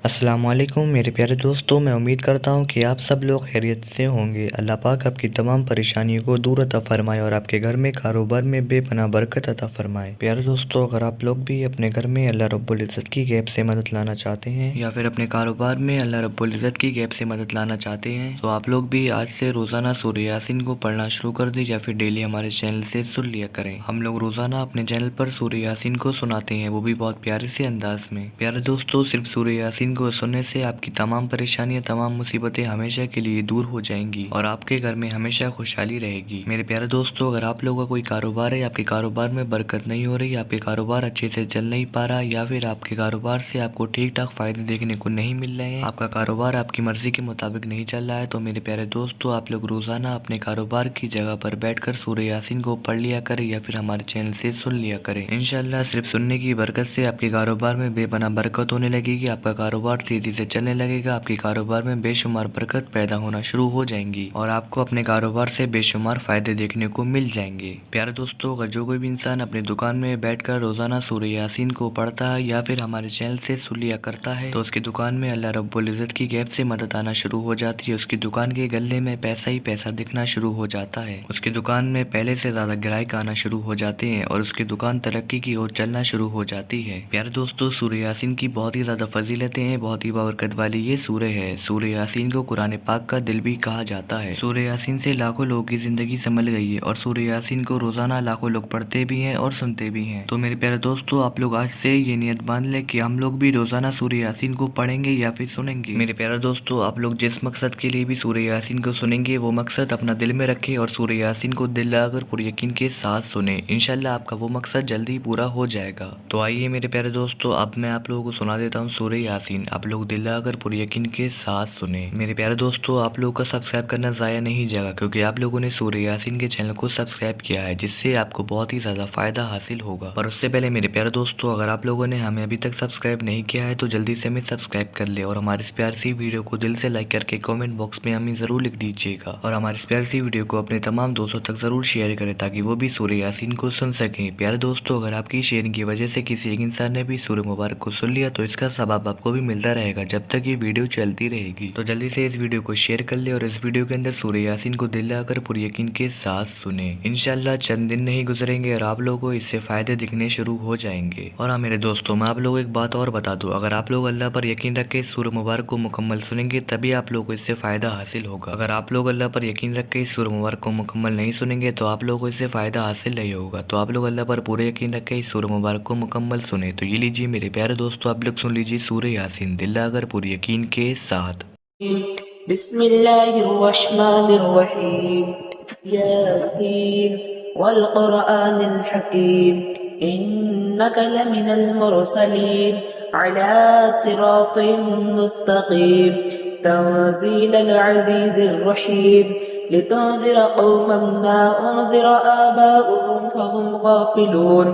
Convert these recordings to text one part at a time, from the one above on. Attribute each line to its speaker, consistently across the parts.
Speaker 1: अस्सलामुअलैकुम मेरे प्यारे दोस्तों, मैं उम्मीद करता हूँ कि आप सब लोग खैरियत से होंगे। अल्लाह पाक आपकी तमाम परेशानियों को दूर अता फ़रमाए और आपके घर में कारोबार में बेपनाह बरकत अता फ़रमाए। प्यारे दोस्तों, अगर आप लोग भी अपने घर में अल्लाह रब्बुल इज़्ज़त की गैब से मदद लाना चाहते हैं या फिर अपने कारोबार में अल्लाह रब्बुल इज़्ज़त की गैब से मदद लाना चाहते हैं, तो आप लोग भी आज से रोज़ाना सूरह यासीन को पढ़ना शुरू कर दें या फिर डेली हमारे चैनल से सुन लिया करें। हम लोग रोज़ाना अपने चैनल पर सूरह यासीन को सुनाते हैं, वो भी बहुत प्यारे से अंदाज में। प्यारे दोस्तों, सिर्फ सूरह यासीन को सुनने से आपकी तमाम परेशानियां, तमाम मुसीबतें हमेशा के लिए दूर हो जाएंगी और आपके घर में हमेशा खुशहाली रहेगी। मेरे प्यारे दोस्तों, अगर आप लोगों का कोई कारोबार है, आपके कारोबार में बरकत नहीं हो रही, आपके कारोबार अच्छे से चल नहीं पा रहा, या फिर आपके कारोबार से आपको ठीक ठाक फायदे देखने को नहीं मिल रहे हैं, आपका कारोबार आपकी मर्जी के मुताबिक नहीं चल रहा है, तो मेरे प्यारे दोस्तों, आप लोग रोजाना अपने कारोबार की जगह पर बैठकर सूरह यासीन को पढ़ लिया करें या फिर हमारे चैनल से सुन लिया करें। इंशाल्लाह सिर्फ सुनने की बरकत से आपके कारोबार में बेपनाह बरकत होने लगेगी, आपका कारोबार तेजी से चलने लगेगा, आपके कारोबार में बेशुमार बरकत पैदा होना शुरू हो जाएंगी और आपको अपने कारोबार से बेशुमार फायदे देखने को मिल जाएंगे। प्यारे दोस्तों, अगर जो कोई भी इंसान अपनी दुकान में बैठकर रोजाना सूरह यासीन को पढ़ता है या फिर हमारे चैनल से सुन लिया करता है, तो उसकी दुकान में अल्लाह रब्बुल इज़्ज़त की गैब से मदद आना शुरू हो जाती है। उसकी दुकान के गले में पैसा ही पैसा दिखना शुरू हो जाता है, उसकी दुकान में पहले से ज्यादा ग्राहक आना शुरू हो जाते हैं और उसकी दुकान तरक्की की ओर चलना शुरू हो जाती है। प्यारे दोस्तों, सूरह यासीन की बहुत ही ज्यादा फजीलतें हैं, बहुत ही बाबरकत वाली ये सूरह है। सूरह यासीन को कुरान पाक का दिल भी कहा जाता है। सूरह यासीन से लाखों लोगों की जिंदगी संभल गई है और सूरह यासीन को रोजाना लाखों लोग पढ़ते भी हैं और सुनते भी हैं। तो मेरे प्यारे दोस्तों, आप लोग आज से ये नियत बांध ले कि हम लोग भी रोजाना सूरह यासीन को पढ़ेंगे या फिर सुनेंगे। मेरे प्यारे दोस्तों, आप लोग जिस मकसद के लिए भी सूरह यासीन को सुनेंगे, वो मकसद अपना दिल में रखें और सूरह यासीन को दिल लगाकर पूरे यकीन के साथ सुने। इंशाल्लाह आपका वो मकसद जल्दी पूरा हो जाएगा। तो आइए मेरे प्यारे दोस्तों, अब मैं आप लोगों को सुना देता हूँ सूरह यासीन। आप लोग दिल लगाकर पूरे यकीन के साथ सुने। मेरे प्यारे दोस्तों, आप लोगों का सब्सक्राइब करना ज़ाया नहीं जाएगा, क्योंकि आप लोगों ने सूरह यासीन के चैनल को सब्सक्राइब किया है, जिससे आपको बहुत ही ज़्यादा फायदा हासिल होगा। पर उससे पहले मेरे प्यारे दोस्तों, अगर आप लोगों ने हमें अभी तक सब्सक्राइब नहीं किया है तो जल्दी से हमें सब्सक्राइब कर ले और हमारी इस प्यारी सी वीडियो को दिल से लाइक करके कमेंट बॉक्स में हमें ज़रूर लिख दीजिएगा और हमारी इस प्यारी सी वीडियो को अपने तमाम दोस्तों तक ज़रूर शेयर करें ताकि वो भी सूरह यासीन को सुन सकें। प्यारे दोस्तों, अगर आपकी शेयरिंग की वजह से किसी एक इंसान ने भी सूरह मुबारक को सुन लिया तो इसका सवाब आपको भी मिलता रहेगा जब तक ये वीडियो चलती रहेगी। तो जल्दी से इस वीडियो को शेयर कर ले और इस वीडियो के अंदर सूरह यासीन को दिल लगाकर पूरे यकीन के साथ सुने। इंशाल्लाह चंद दिन नहीं गुजरेंगे और आप लोगों को इससे फायदे दिखने शुरू हो जाएंगे। और हाँ मेरे दोस्तों, मैं आप लोगों को एक बात और बता दूं, अगर आप लोग अल्लाह पर यकीन रख के इस सूरह मुबारक को मुकम्मल सुनेंगे तभी आप लोगों को इससे फायदा हासिल होगा। अगर आप लोग अल्लाह पर यकीन रख के इस सूरह मुबारक को मुकम्मल नहीं सुनेंगे तो आप लोगों को इससे फायदा हासिल नहीं होगा। तो आप लोग अल्लाह पर पूरे यकीन रख के इस सूरह मुबारक को मुकम्मल सुने। तो ये लीजिए मेरे प्यारे दोस्तों, आप लोग सुन लीजिए सूरह यासीन दिल लगाकर पूरे यकीन के साथ।
Speaker 2: बिस्मिल्लाहिर्रहमानिर्रहीम। यासीन वल क़ुरआनिल हकीम इन्नका लमिनल मुरसलीन अला सिरातिम मुस्तक़ीम तंज़ीलल अज़ीज़िर रहीम लितुन्ज़िरा क़ौमन मा उन्ज़िरा आबाउहुम फ़हुम गाफ़िलून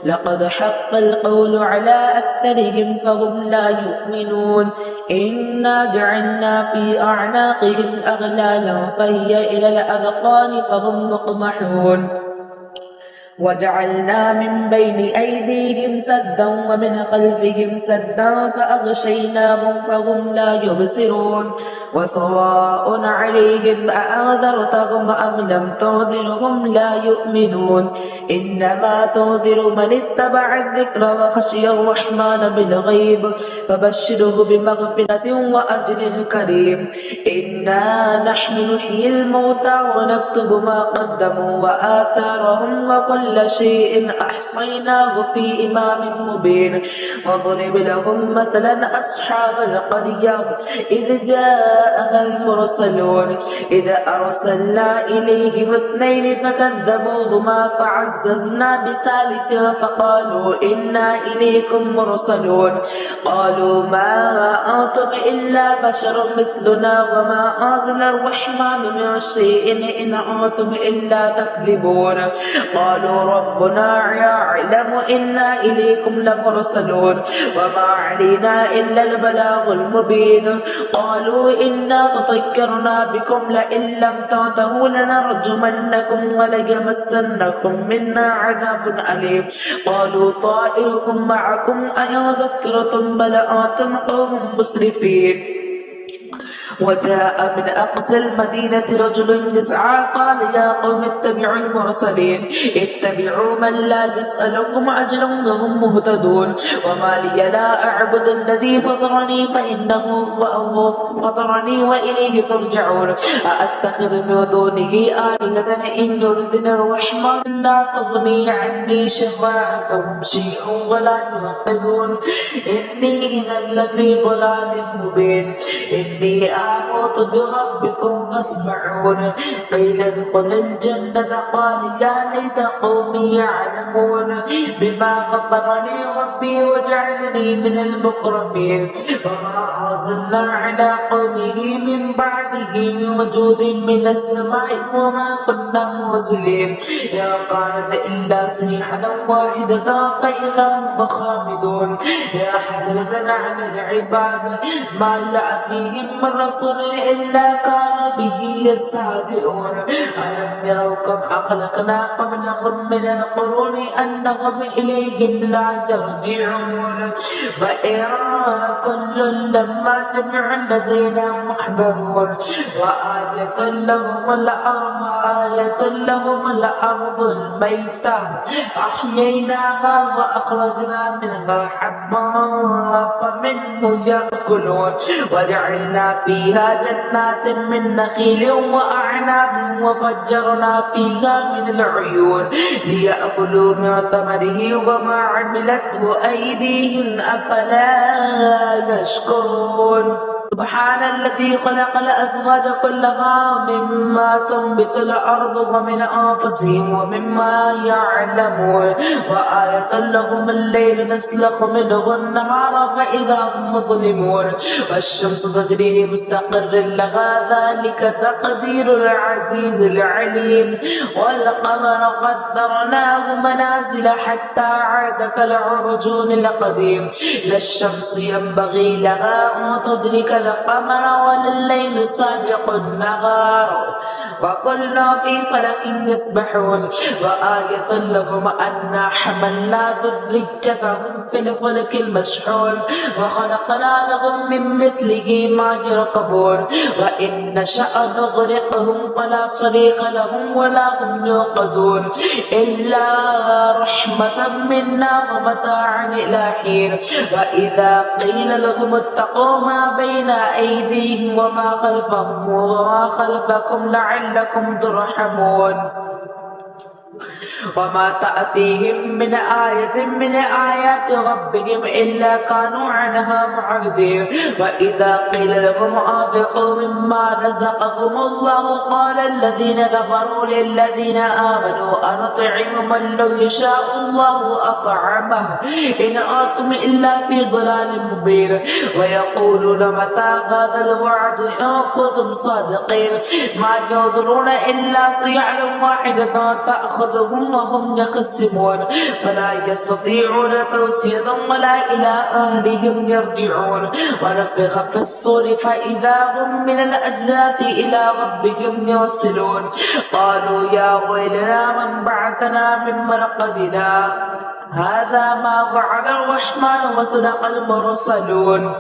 Speaker 2: लक़द हक़्क़ल क़ौलु अला अक्सरिहिम फ़हुम ला युमिनून इन्ना जअलना फ़ी अअनाक़िहिम अग़लालन फ़हिय इलल अज़क़ानि फ़हुम मुक़महून वजअलना मिन बैनि ऐदीहिम सद्दन वमिन ख़ल्फ़िहिम सद्दन फ़अग़शयनाहुम फ़हुम ला युबसिरून वसवाअन अलैहिम अअन्ज़रतहुम अम लम तुन्ज़िरहुम ला युमिनून इन्नमा तुन्ज़िरु मन इत्तबअ अज़्ज़िक्र वख़शिय अर्रहमान बिलग़ैब फ़बश्शिरहु बिमग़फ़िरतिन वअज्रिन करीम इन्ना नहनु नुह्यिल मौता वनक्तुबु मा क़द्दमू वआथारहुम वकुल्ल शैइन अहसयनाहु फ़ी इमामिन मुबीन वضرب لهم مثلا أصحاب القرية إذ جاءها المرسلون إذ أرسلنا إليهم اثنين فكذبوهما فعززنا بثالث فقالوا إنا إليكم مرسلون قالوا ما أنتم إلا بشر مثلنا وما أنزل الرحمن من شيء إن أنتم إلا تكذبون قالوا ربنا يعلم إنا إليكم لمرسلون وما علينا إلا البلاغ المبين قالوا إنا تطيرنا بكم لئن لم تنتهوا لنرجمنكم وليمسنكم منا عذاب أليم قالوا طائركم معكم أئن ذكرتم بل أنتم قوم مسرفون مسرفين وجاء من أقصى المدينة رجل يسعى قال يا قوم اتبعوا المرسلين اتبعوا من لا يسألكم أجرا وهم مهتدون وما لي لا أعبد الذي فطرني فإنه فطرني وإليه ترجعون أأتخذ من دونه آلهة إن يردنا الرحمن لا تغني عني شفاعتهم شيئا ولا ينقذون إني إذا لفي ضلال مبين إني آمنت بربكم فاسمعون قيل ادخل الجنة قال يا ليت قومي يعلمون بما غفر لي ربي وجعلني من المكرمين وما أرسلنا على قومه من بعده من وجود من السماء وما كنا منزلين يا كانت إلا صيحة واحدة فإذا هم خامدون يا حسرة على العباد ما يأتيهم من رسول إلا كانوا به يستهزئون ألم يروا كم أخلقنا قبلهم من القرون أنهم إليهم لا يرجعون وإن كل لما جميع الذين محضرون وآية لهم الأرض الميتة أحييناها وأخرجنا منها حبا فمنه يأكلون وجعلنا فيها جنات من نخيل وأعناب وفجرنا فيها من العيون ليأكلوا من ثمره وما عملته أيديهم أفلا يشكرون سبحان الذي خلق الأزواج كلها مما تنبت الأرض ومن أنفسهم ومما يعلمون وآية لهم الليل نسلخ منه النهار فإذا هم مظلمون والشمس تجري لمستقر لها ذلك تقدير العزيز العليم والقمر قدرناه منازل حتى عاد كالعرجون القديم لا الشمس ينبغي لها أن تدرك القمر ولا الليل سابق النهار وكل في فلك يسبحون وآية لهم أنا حملنا ذريتهم في الفلك المشحون وخلقنا لهم من مثله ما يركبون وإن نشأ نغرقهم فلا صريخ لهم ولا هم يوقظون إلا رحمة منا ومتاعا إلى حين وإذا قيل لهم اتقوا ما بين أيديهم وما خلفكم لعلكم ترحمون وما تأتيهم من آية من آيات ربهم إلا كانوا عنها معرضين وإذا قيل لهم أنفقوا مما رزقكم الله قال الذين كفروا للذين آمنوا أنطعم من لو يشاء الله أطعمه إن أنتم إلا في ضلال مبين ويقولون متى هذا الوعد إن كنتم صادقين ما ينظرون إلا صيحة واحدة تأخذهم وهم يخصمون فلا يستطيعون توصية ولا إلى أهلهم يرجعون ونفخ في الصور فإذا هم من الأجداث إلى ربهم يوصلون قالوا يا ويلنا من بعثنا من مرقدنا هذا ما وعد الرحمن وصدق المرسلون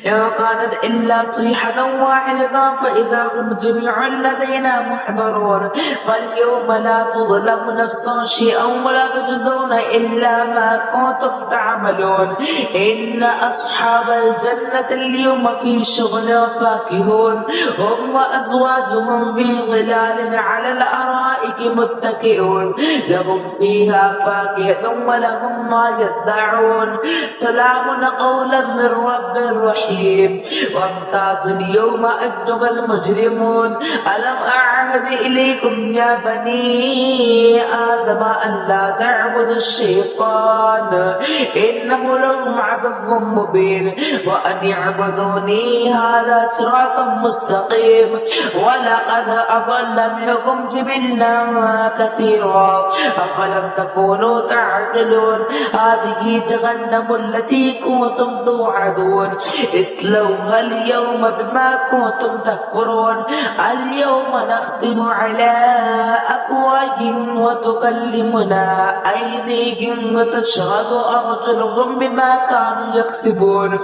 Speaker 2: إن كانت إلا صيحة واحدة فإذا هم جميع لدينا محضرون فاليوم لا تظلم نفس شيئا ولا تجزون إلا ما كنتم تعملون إن أصحاب الجنة اليوم في شغل فاكهون هم وأزواجهم في ظلال على الأرائك متكئون لهم فيها فاكهة ولهم ما يدعون سلام قولا من رب رحيم وامتاز اليوم أيها المجرمون ألم أعهد إليكم يا بني آدم أن لا تعبدوا الشيطان إنه لكم عدو مبين وأن اعبدوني هذا صراط مستقيم ولقد أضل منكم جبلا كثيرا أفلم تكونوا تعقلون هذه جهنم التي كنتم توعدون اصلوها اليوم بما كنتم تكفرون اليوم نختم على أفواههم وتكلمنا أيديهم وتشهد أرجلهم بما كانوا يكسبون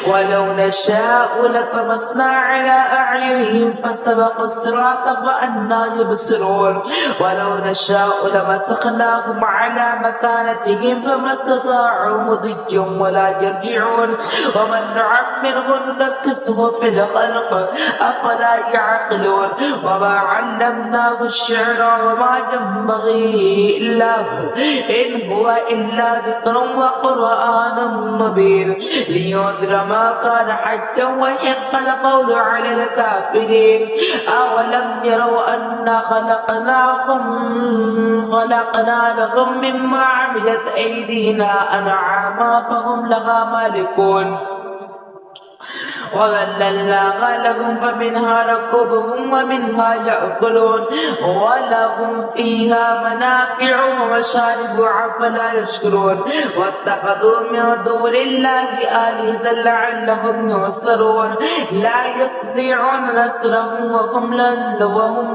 Speaker 2: ولو نشاء لطمسنا على أعينهم فاستبقوا الصراط فأنى يبصرون ولو نشاء لمسخناهم على مكانتهم فما استطاعوا مضيا ولا يرجعون ومن نعمره ننكسه في الخلق أفلا يعقلون وما علمناه الشعر وما ينبغي له إن هو إلا ذكر وقرآن مبين لينذر ما كان حجا ويحق القول على الكافرين أولم يروا أنا خلقنا لهم مما عملت أيدينا أنعاما فهم لها مالكون وذللناها لهم فمنها ركوبهم ومنها يأكلون ولهم فيها منافع ومشارب أفلا يشكرون واتخذوا من دون الله آلهة لعلهم ينصرون لا يستطيعون نصرهم وهم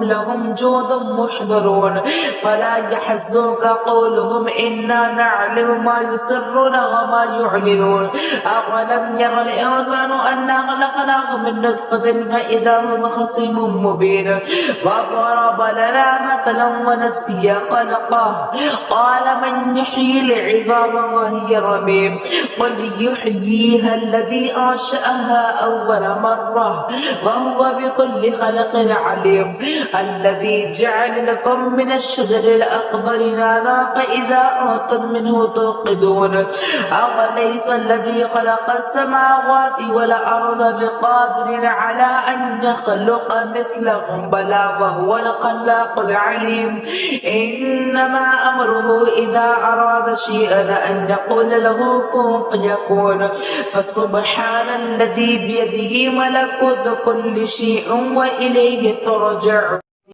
Speaker 2: لهم جند محضرون فلا يحزنك قولهم إنا نعلم ما يسرون وما يعلنون أولم ير الإنسان أنا خلقناه من نطفة فإذا هو خصيم مبين وضرب لنا مثلا ونسي خلقه قال من يحيي العظام وهي رميم قل يحييها الذي أنشأها أول مرة وهو بكل خلق عليم الذي جعل لكم من الشجر الأخضر نارا فإذا أنتم منه توقدون أوليس الذي خلق السماوات والأرض بقادر على أن يخلق مثلهم بلى وهو الخلاق العليم إنما أمره إذا أراد شيئا أن يقول له كن فيكون فسبحان الذي بيده ملكوت كل شيء وإليه ترجعون